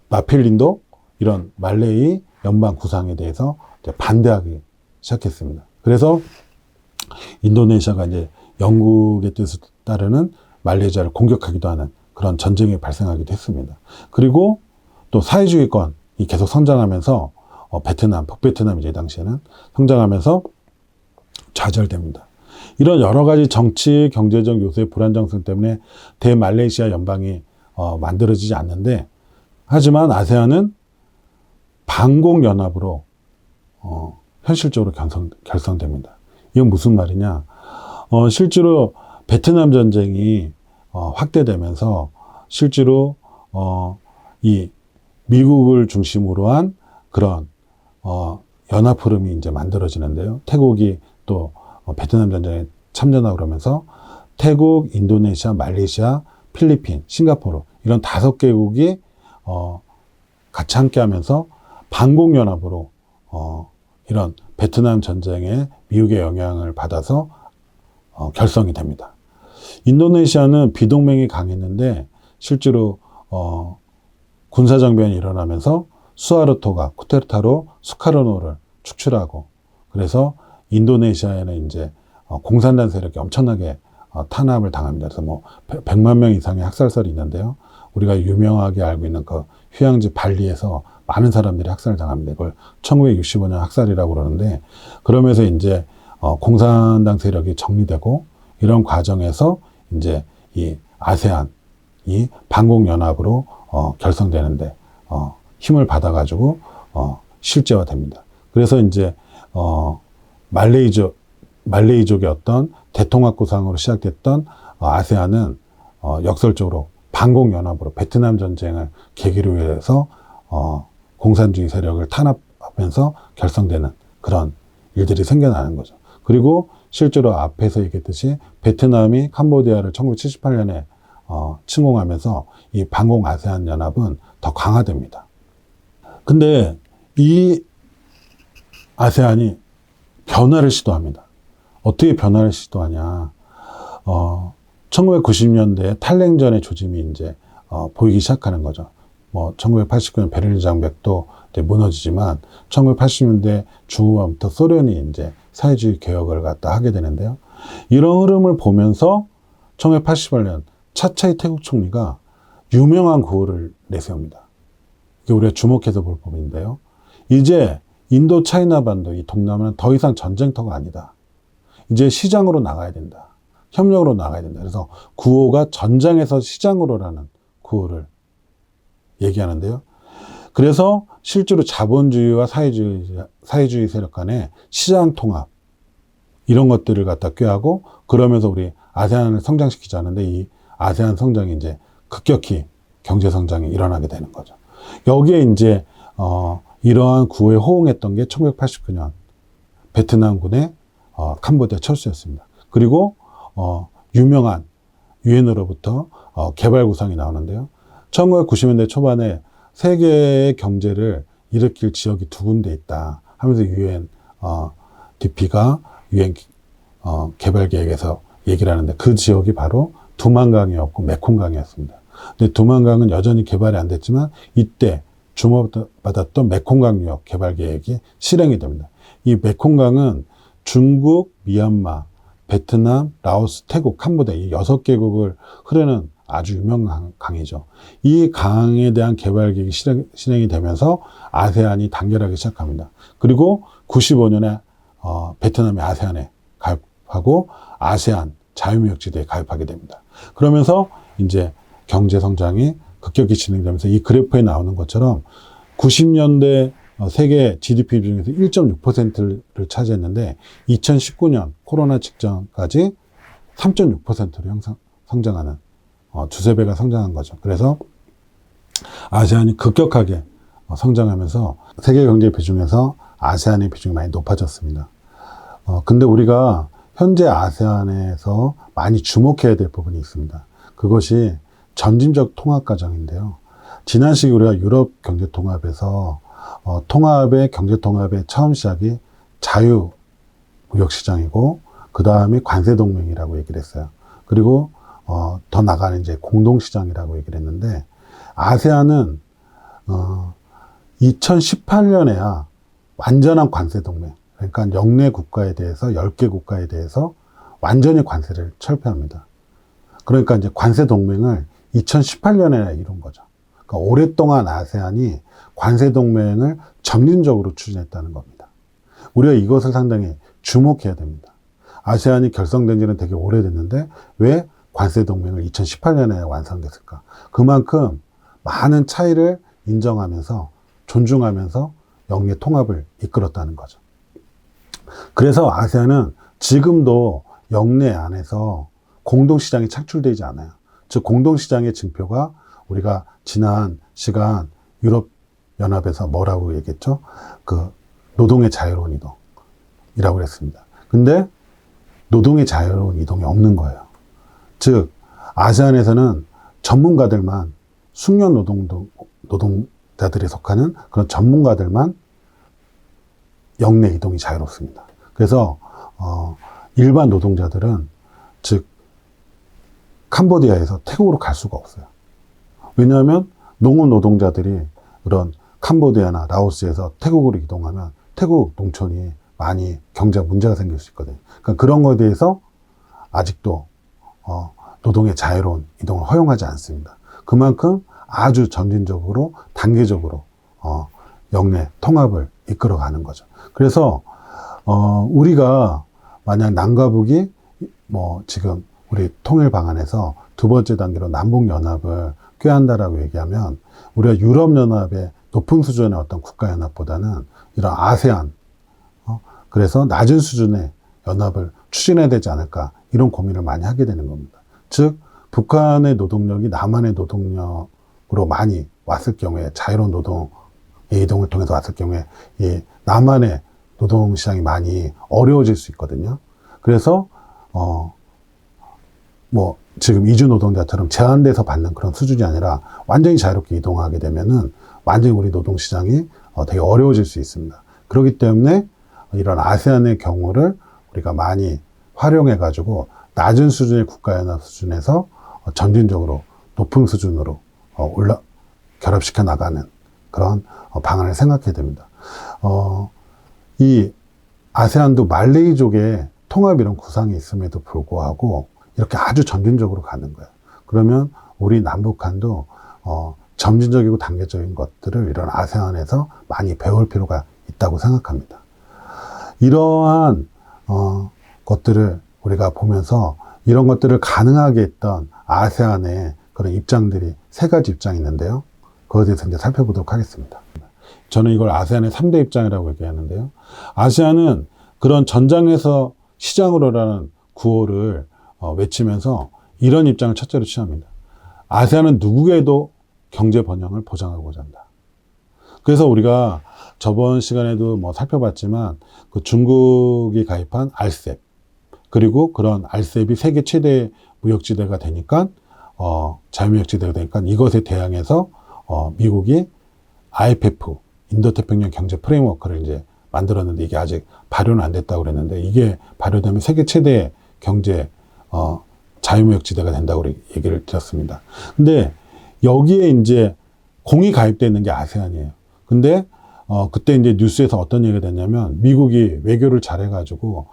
마필린도 이런 말레이 연방 구상에 대해서 이제 반대하기 시작했습니다. 그래서 인도네시아가 이제 영국의 뜻을 따르는 말레이시아를 공격하기도 하는 그런 전쟁이 발생하기도 했습니다. 그리고 또 사회주의권이 계속 성장하면서 베트남, 북베트남이죠, 이 당시에는 성장하면서 좌절됩니다. 이런 여러 가지 정치, 경제적 요소의 불안정성 때문에 대말레이시아 연방이 만들어지지 않는데, 하지만 아세안은 반공연합으로 현실적으로 결성됩니다. 이건 무슨 말이냐? 실제로 베트남 전쟁이 확대되면서 실제로 이 미국을 중심으로 한 그런 연합 흐름이 이제 만들어지는데요. 태국이 또 베트남 전쟁에 참전하고 그러면서 태국, 인도네시아, 말레이시아, 필리핀, 싱가포르 이런 5개국이 같이 함께 하면서 반공연합으로 이런 베트남 전쟁에 미국의 영향을 받아서 결성이 됩니다. 인도네시아는 비동맹이 강했는데 실제로 군사정변이 일어나면서 수하르토가 쿠데타로 수카르노를 축출하고, 그래서 인도네시아에는 이제 공산당 세력이 엄청나게 탄압을 당합니다. 그래서 뭐 100만 명 이상의 학살설이 있는데요. 우리가 유명하게 알고 있는 그 휴양지 발리에서 많은 사람들이 학살을 당합니다. 이걸 1965년 학살이라고 그러는데, 그러면서 이제 공산당 세력이 정리되고, 이런 과정에서 이제 이 아세안이 반공연합으로 결성되는데 힘을 받아가지고 실제화됩니다. 그래서 이제 말레이족의 어떤 대통합 구상으로 시작됐던 아세안은 역설적으로 반공연합으로 베트남 전쟁을 계기로 해서 공산주의 세력을 탄압하면서 결성되는 그런 일들이 생겨나는 거죠. 그리고 실제로 앞에서 얘기했듯이 베트남이 캄보디아를 1978년에 침공하면서 이 반공 아세안 연합은 더 강화됩니다. 근데 이 아세안이 변화를 시도합니다. 어떻게 변화를 시도하냐? 1990년대에 탈냉전의 조짐이 이제 보이기 시작하는 거죠. 뭐 1989년 베를린 장벽도 이제 무너지지만 1980년대 중후반부터 소련이 이제 사회주의 개혁을 갖다 하게 되는데요. 이런 흐름을 보면서 1988년 차차이 태국 총리가 유명한 구호를 내세웁니다. 이게 우리가 주목해서 볼 부분인데요. 이제 인도 차이나 반도 이 동남아는 더 이상 전쟁터가 아니다. 이제 시장으로 나가야 된다. 협력으로 나가야 된다. 그래서 구호가 전장에서 시장으로라는 구호를 얘기하는데요. 그래서 실제로 자본주의와 사회주의 세력 간의 시장 통합, 이런 것들을 갖다 꾀하고, 그러면서 우리 아세안을 성장시키자는데, 이 아세안 성장이 이제 급격히 경제 성장이 일어나게 되는 거죠. 여기에 이제 이러한 구호에 호응했던 게 1989년 베트남군의 캄보디아 철수였습니다. 그리고 유명한 유엔으로부터 개발 구상이 나오는데요. 1990년대 초반에 세계의 경제를 일으킬 지역이 2군데 있다 하면서 UN DP가 유엔 개발 계획에서 얘기를 하는데 그 지역이 바로 두만강이었고 메콩강이었습니다. 근데 두만강은 여전히 개발이 안 됐지만 이때 주목받았던 메콩강 유역 개발 계획이 실행이 됩니다. 이 메콩강은 중국, 미얀마, 베트남, 라오스, 태국, 캄보디아 이 6개국을 흐르는 아주 유명한 강이죠. 이 강에 대한 개발 계획이 실행이 되면서 아세안이 단결하기 시작합니다. 그리고 95년에 베트남이 아세안에 가입하고 아세안 자유무역지대에 가입하게 됩니다. 그러면서 이제 경제 성장이 급격히 진행되면서 이 그래프에 나오는 것처럼 90년대 세계 GDP 중에서 1.6%를 차지했는데 2019년 코로나 직전까지 3.6%로 성장하는 두세 배가 성장한 거죠. 그래서 아세안이 급격하게 성장하면서 세계 경제 비중에서 아세안의 비중이 많이 높아졌습니다. 근데 우리가 현재 아세안에서 많이 주목해야 될 부분이 있습니다. 그것이 점진적 통합 과정인데요. 지난 시기 우리가 유럽 경제 통합에서 경제 통합의 처음 시작이 자유 무역 시장이고 그 다음에 관세 동맹이라고 얘기를 했어요. 그리고 더 나가는 이제 공동 시장이라고 얘기를 했는데 아세안은 2018년에야 완전한 관세 동맹, 그러니까 영내 국가에 대해서 10개 국가에 대해서 완전히 관세를 철폐합니다. 그러니까 이제 관세 동맹을 2018년에 이룬 거죠. 그러니까 오랫동안 아세안이 관세 동맹을 점진적으로 추진했다는 겁니다. 우리가 이것을 상당히 주목해야 됩니다. 아세안이 결성된 지는 되게 오래됐는데 왜 관세 동맹을 2018년에 완성됐을까? 그만큼 많은 차이를 인정하면서 존중하면서 영내 통합을 이끌었다는 거죠. 그래서 아세안은 지금도 영내 안에서 공동시장이 착출되지 않아요. 즉 공동시장의 징표가 우리가 지난 시간 유럽연합에서 뭐라고 얘기했죠? 그 노동의 자유로운 이동이라고 그랬습니다. 근데 노동의 자유로운 이동이 없는 거예요. 즉 아세안에서는 전문가들만 숙련 노동자들에 속하는 그런 전문가들만 영내 이동이 자유롭습니다. 그래서 일반 노동자들은 즉 캄보디아에서 태국으로 갈 수가 없어요. 왜냐하면 농업 노동자들이 그런 캄보디아나 라오스에서 태국으로 이동하면 태국 농촌이 많이 경제 문제가 생길 수 있거든요. 그러니까 그런 거에 대해서 아직도 노동의 자유로운 이동을 허용하지 않습니다. 그만큼 아주 점진적으로 단계적으로 영내 통합을 이끌어가는 거죠. 그래서 우리가 만약 남과 북이 지금 우리 통일 방안에서 두 번째 단계로 남북연합을 꾀한다라고 얘기하면 우리가 유럽연합의 높은 수준의 어떤 국가연합보다는 이런 아세안 그래서 낮은 수준의 연합을 추진해야 되지 않을까 이런 고민을 많이 하게 되는 겁니다. 즉 북한의 노동력이 남한의 노동력으로 많이 왔을 경우에 자유로운 노동의 이동을 통해서 왔을 경우에 이 남한의 노동시장이 많이 어려워질 수 있거든요. 그래서 지금 이주 노동자처럼 제한돼서 받는 그런 수준이 아니라 완전히 자유롭게 이동하게 되면은 완전히 우리 노동시장이 되게 어려워질 수 있습니다. 그렇기 때문에 이런 아세안의 경우를 우리가 많이 활용해가지고 낮은 수준의 국가연합 수준에서 점진적으로 높은 수준으로 결합시켜 나가는 그런 방안을 생각해야 됩니다. 이 아세안도 말레이족의 통합 이런 구상이 있음에도 불구하고 이렇게 아주 점진적으로 가는 거예요. 그러면 우리 남북한도 점진적이고 단계적인 것들을 이런 아세안에서 많이 배울 필요가 있다고 생각합니다. 이러한 것들을 우리가 보면서 이런 것들을 가능하게 했던 아세안의 그런 입장들이 세 가지 입장이 있는데요. 그것에 대해서 이제 살펴보도록 하겠습니다. 저는 이걸 아세안의 3대 입장이라고 얘기하는데요. 아세안은 그런 전장에서 시장으로라는 구호를 외치면서 이런 입장을 첫째로 취합니다. 아세안은 누구에도 경제 번영을 보장하고자 한다. 그래서 우리가 저번 시간에도 살펴봤지만 그 중국이 가입한 RCEP 그리고 그런 RCEP이 세계 최대 무역지대가 되니까 자유무역지대가 되니까 이것에 대항해서 미국이 IPF 인도태평양 경제 프레임워크를 이제 만들었는데 이게 아직 발효는 안 됐다고 그랬는데 이게 발효되면 세계 최대의 경제 자유무역지대가 된다고 얘기를 드렸습니다. 근데 여기에 이제 공이 가입되어 있는 게 아세안이에요. 근데 그때 이제 뉴스에서 어떤 얘기가 됐냐면 미국이 외교를 잘해가지고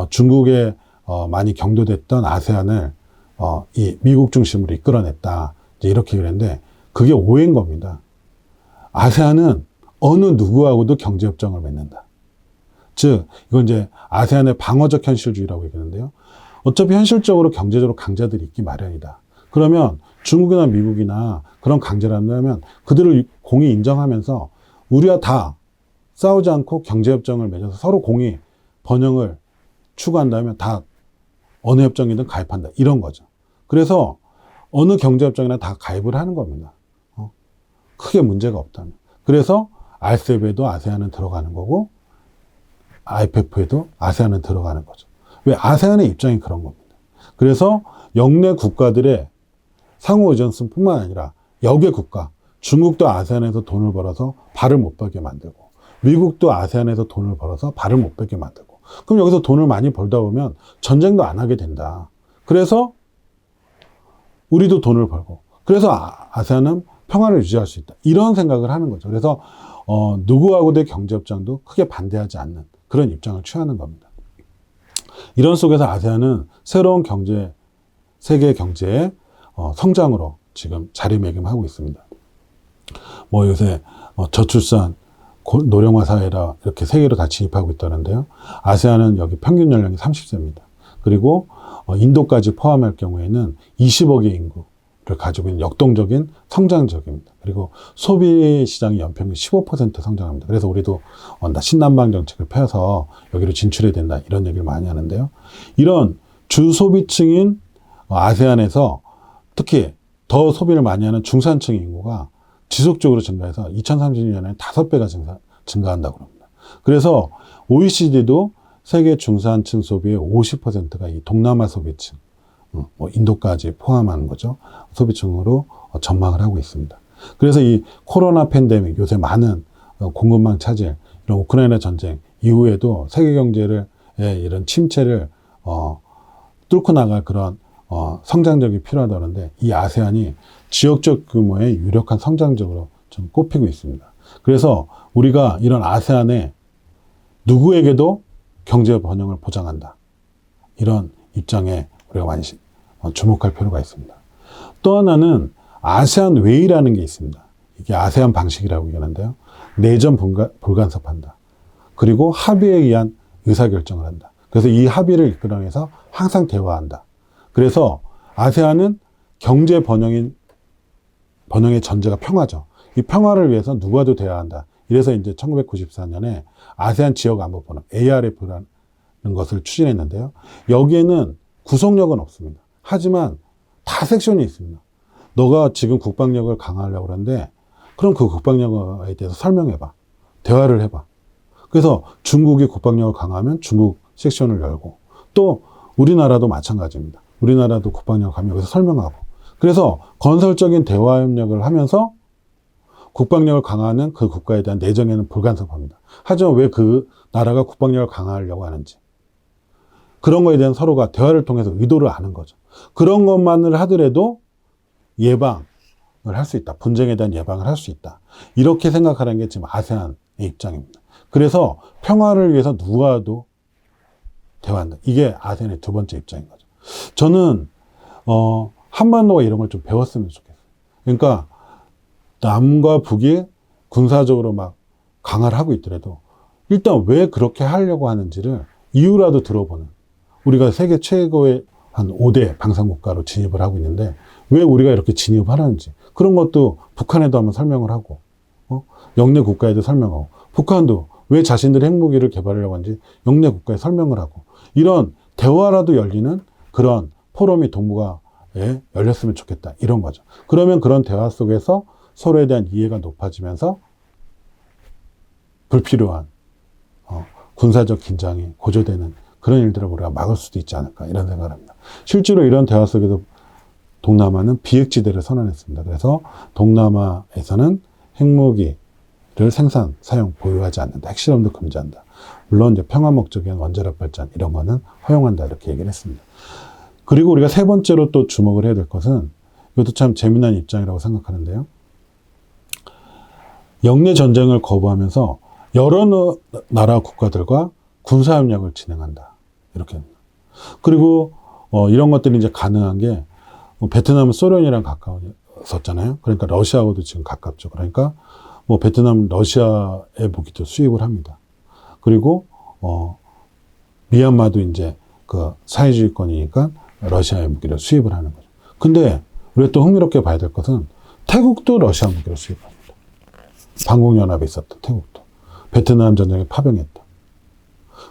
중국에 많이 경도됐던 아세안을 이 미국 중심으로 이끌어냈다. 이제 이렇게 그랬는데 그게 오해인 겁니다. 아세안은 어느 누구하고도 경제협정을 맺는다. 즉, 이건 이제 아세안의 방어적 현실주의라고 얘기하는데요. 어차피 현실적으로 경제적으로 강자들이 있기 마련이다. 그러면 중국이나 미국이나 그런 강자를 한다면 그들을 공이 인정하면서 우리와 다 싸우지 않고 경제협정을 맺어서 서로 공이 번영을 추구한다면 다 어느 협정이든 가입한다. 이런 거죠. 그래서 어느 경제협정이나 다 가입을 하는 겁니다. 크게 문제가 없다면. 그래서 RCEP에도 아세안은 들어가는 거고 IPEF에도 아세안은 들어가는 거죠. 왜? 아세안의 입장이 그런 겁니다. 그래서 영내 국가들의 상호 의존성뿐만 아니라 역의 국가, 중국도 아세안에서 돈을 벌어서 발을 못 벌게 만들고 미국도 아세안에서 돈을 벌어서 발을 못 벌게 만들고 그럼 여기서 돈을 많이 벌다 보면 전쟁도 안 하게 된다. 그래서 우리도 돈을 벌고 그래서 아세안은 평화를 유지할 수 있다. 이런 생각을 하는 거죠. 그래서 누구하고의 경제협정도 크게 반대하지 않는 그런 입장을 취하는 겁니다. 이런 속에서 아세안은 새로운 세계 경제의 성장으로 지금 자리매김하고 있습니다. 뭐 요새 저출산, 노령화 사회라 이렇게 세계로 다 진입하고 있다는데요. 아세안은 여기 평균 연령이 30세입니다. 그리고 인도까지 포함할 경우에는 20억의 인구를 가지고 있는 역동적인 성장적입니다. 그리고 소비 시장이 연평균 15% 성장합니다. 그래서 우리도 신남방 정책을 펴서 여기로 진출해야 된다 이런 얘기를 많이 하는데요. 이런 주소비층인 아세안에서 특히 더 소비를 많이 하는 중산층 인구가 지속적으로 증가해서 2030년에 5배가 증가한다고 합니다. 그래서 OECD도 세계 중산층 소비의 50%가 이 동남아 소비층, 뭐 인도까지 포함하는 거죠. 소비층으로 전망을 하고 있습니다. 그래서 이 코로나 팬데믹, 요새 많은 공급망 차질, 이런 우크라이나 전쟁 이후에도 세계 경제를 이런 침체를 뚫고 나갈 그런 성장력이 필요하다는데 이 아세안이 지역적 규모의 유력한 성장적으로 좀 꼽히고 있습니다. 그래서 우리가 이런 아세안에 누구에게도 경제 번영을 보장한다. 이런 입장에 우리가 많이 주목할 필요가 있습니다. 또 하나는 아세안 웨이라는 게 있습니다. 이게 아세안 방식이라고 얘기하는데요. 내전 불간섭한다. 그리고 합의에 의한 의사결정을 한다. 그래서 이 합의를 이끌어내서 항상 대화한다. 그래서 아세안은 경제 번영의 전제가 평화죠. 이 평화를 위해서 누구와도 대화한다. 이래서 이제 1994년에 아세안 지역안보포럼 ARF라는 것을 추진했는데요. 여기에는 구속력은 없습니다. 하지만 다 섹션이 있습니다. 너가 지금 국방력을 강화하려고 그러는데 그럼 그 국방력에 대해서 설명해봐. 대화를 해봐. 그래서 중국이 국방력을 강화하면 중국 섹션을 열고 또 우리나라도 마찬가지입니다. 우리나라도 국방력을 강화하면 여기서 설명하고 그래서 건설적인 대화 협력을 하면서 국방력을 강화하는 그 국가에 대한 내정에는 불간섭합니다. 하지만 왜 그 나라가 국방력을 강화하려고 하는지 그런 거에 대한 서로가 대화를 통해서 의도를 아는 거죠. 그런 것만을 하더라도 예방을 할 수 있다. 분쟁에 대한 예방을 할 수 있다. 이렇게 생각하는 게 지금 아세안의 입장입니다. 그래서 평화를 위해서 누구와도 대화한다. 이게 아세안의 두 번째 입장인 거죠. 저는 한반도가 이런 걸 좀 배웠으면 좋겠어요. 그러니까 남과 북이 군사적으로 막 강화를 하고 있더라도 일단 왜 그렇게 하려고 하는지를 이유라도 들어보는 우리가 세계 최고의 한 5대 방산국가로 진입을 하고 있는데 왜 우리가 이렇게 진입을 하는지 그런 것도 북한에도 한번 설명을 하고 영내 국가에도 설명하고 북한도 왜 자신들이 핵무기를 개발하려고 하는지 영내 국가에 설명을 하고 이런 대화라도 열리는 그런 포럼이 동북아에 열렸으면 좋겠다 이런 거죠. 그러면 그런 대화 속에서 서로에 대한 이해가 높아지면서 불필요한 군사적 긴장이 고조되는 그런 일들을 우리가 막을 수도 있지 않을까 이런 생각을 합니다. 실제로 이런 대화 속에도 동남아는 비핵지대를 선언했습니다. 그래서 동남아에서는 핵무기 생산, 사용, 보유하지 않는다. 핵실험도 금지한다. 물론 이제 평화 목적인 원자력 발전 이런 거는 허용한다 이렇게 얘기를 했습니다. 그리고 우리가 세 번째로 또 주목을 해야 될 것은 이것도 참 재미난 입장이라고 생각하는데요. 영내 전쟁을 거부하면서 여러 나라 국가들과 군사협력을 진행한다. 이렇게 합니다. 그리고 이런 것들이 이제 가능한 게 베트남은 소련이랑 가까웠었잖아요. 그러니까 러시아하고도 지금 가깝죠. 그러니까 뭐 베트남 러시아의 무기도 수입을 합니다. 그리고 미얀마도 이제 그 사회주의권이니까 러시아의 무기를 수입을 하는 거죠. 근데 우리가 또 흥미롭게 봐야 될 것은 태국도 러시아 무기를 수입합니다. 반공연합에 있었던 태국도. 베트남 전쟁에 파병했다.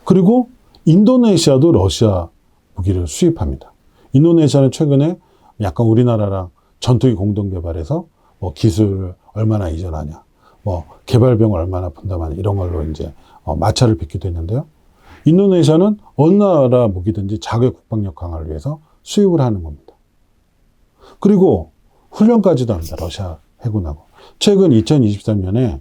그리고 인도네시아도 러시아 무기를 수입합니다. 인도네시아는 최근에 약간 우리나라랑 전투기 공동 개발해서 뭐 기술을 얼마나 이전하냐, 뭐 개발 비용을 얼마나 분담하냐 이런 걸로 이제 마찰을 빚기도 했는데요. 인도네시아는 어느 나라 무기든지 자국의 국방력 강화를 위해서 수입을 하는 겁니다. 그리고 훈련까지도 합니다. 러시아 해군하고. 최근 2023년에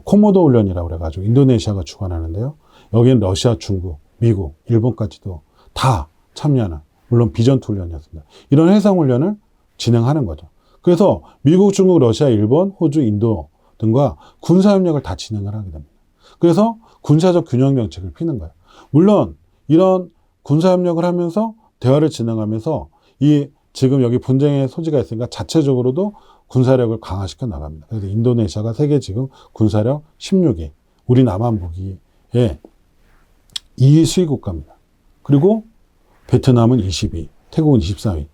코모도 훈련이라고 그래가지고 인도네시아가 주관하는데요. 여기는 러시아, 중국, 미국, 일본까지도 다 참여하는, 물론 비전투 훈련이었습니다. 이런 해상 훈련을 진행하는 거죠. 그래서 미국, 중국, 러시아, 일본, 호주, 인도 등과 군사협력을 다 진행을 하게 됩니다. 그래서 군사적 균형 정책을 피는 거예요. 물론 이런 군사협력을 하면서 대화를 진행하면서 이 지금 여기 분쟁의 소지가 있으니까 자체적으로도 군사력을 강화시켜 나갑니다. 그래서 인도네시아가 세계 지금 군사력 16위, 우리 남한 무기의 2위 수입 국가입니다. 그리고 베트남은 22위, 태국은 24위.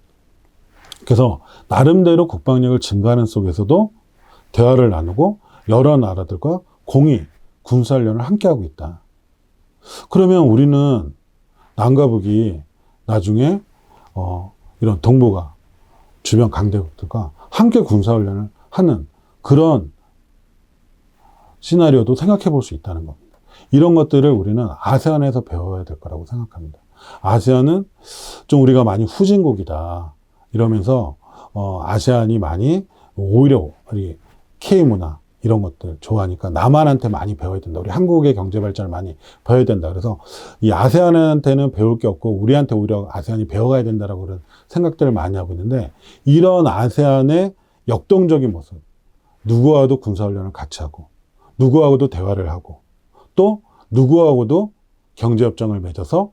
그래서 나름대로 국방력을 증가하는 속에서도 대화를 나누고 여러 나라들과 공히 군사훈련을 함께하고 있다. 그러면 우리는 남과 북이 나중에 이런 동북아 주변 강대국들과 함께 군사훈련을 하는 그런 시나리오도 생각해 볼 수 있다는 겁니다. 이런 것들을 우리는 아세안에서 배워야 될 거라고 생각합니다. 아세안은 좀 우리가 많이 후진국이다 이러면서 아세안이 많이 오히려 우리 K문화 이런 것들 좋아하니까 남한한테 많이 배워야 된다. 우리 한국의 경제 발전을 많이 배워야 된다. 그래서 이 아세안한테는 배울 게 없고 우리한테 오히려 아세안이 배워가야 된다라고 그런 생각들을 많이 하고 있는데 이런 아세안의 역동적인 모습, 누구와도 군사훈련을 같이 하고 누구하고도 대화를 하고 또 누구하고도 경제협정을 맺어서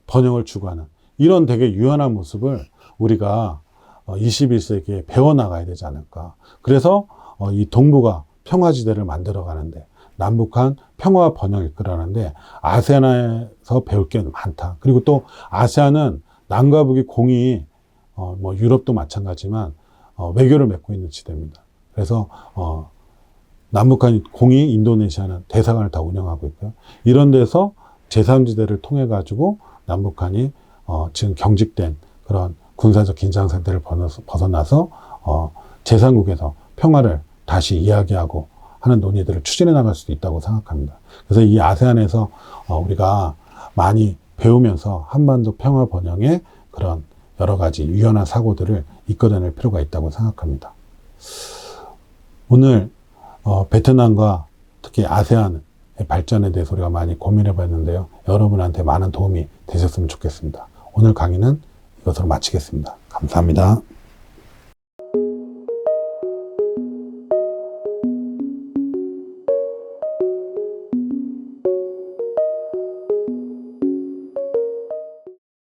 번영을 추구하는 이런 되게 유연한 모습을 우리가 21세기에 배워나가야 되지 않을까. 그래서 이 동북아 평화지대를 만들어 가는데 남북한 평화와 번영을 이끌어가는데 아세안에서 배울 게 많다. 그리고 또 아세안은 남과 북이 공히 뭐 유럽도 마찬가지지만 외교를 맺고 있는 지대입니다. 그래서 남북한 공히 인도네시아는 대사관을 다 운영하고 있고요. 이런 데서 제3지대를 통해 가지고 남북한이 지금 경직된 그런 군사적 긴장 상태를 벗어나서 제3국에서 평화를 다시 이야기하고 하는 논의들을 추진해 나갈 수도 있다고 생각합니다. 그래서 이 아세안에서 우리가 많이 배우면서 한반도 평화 번영의 그런 여러 가지 유연한 사고들을 이끌어낼 필요가 있다고 생각합니다. 오늘 베트남과 특히 아세안의 발전에 대해서 우리가 많이 고민해 봤는데요. 여러분한테 많은 도움이 되셨으면 좋겠습니다. 오늘 강의는 이것으로 마치겠습니다. 감사합니다.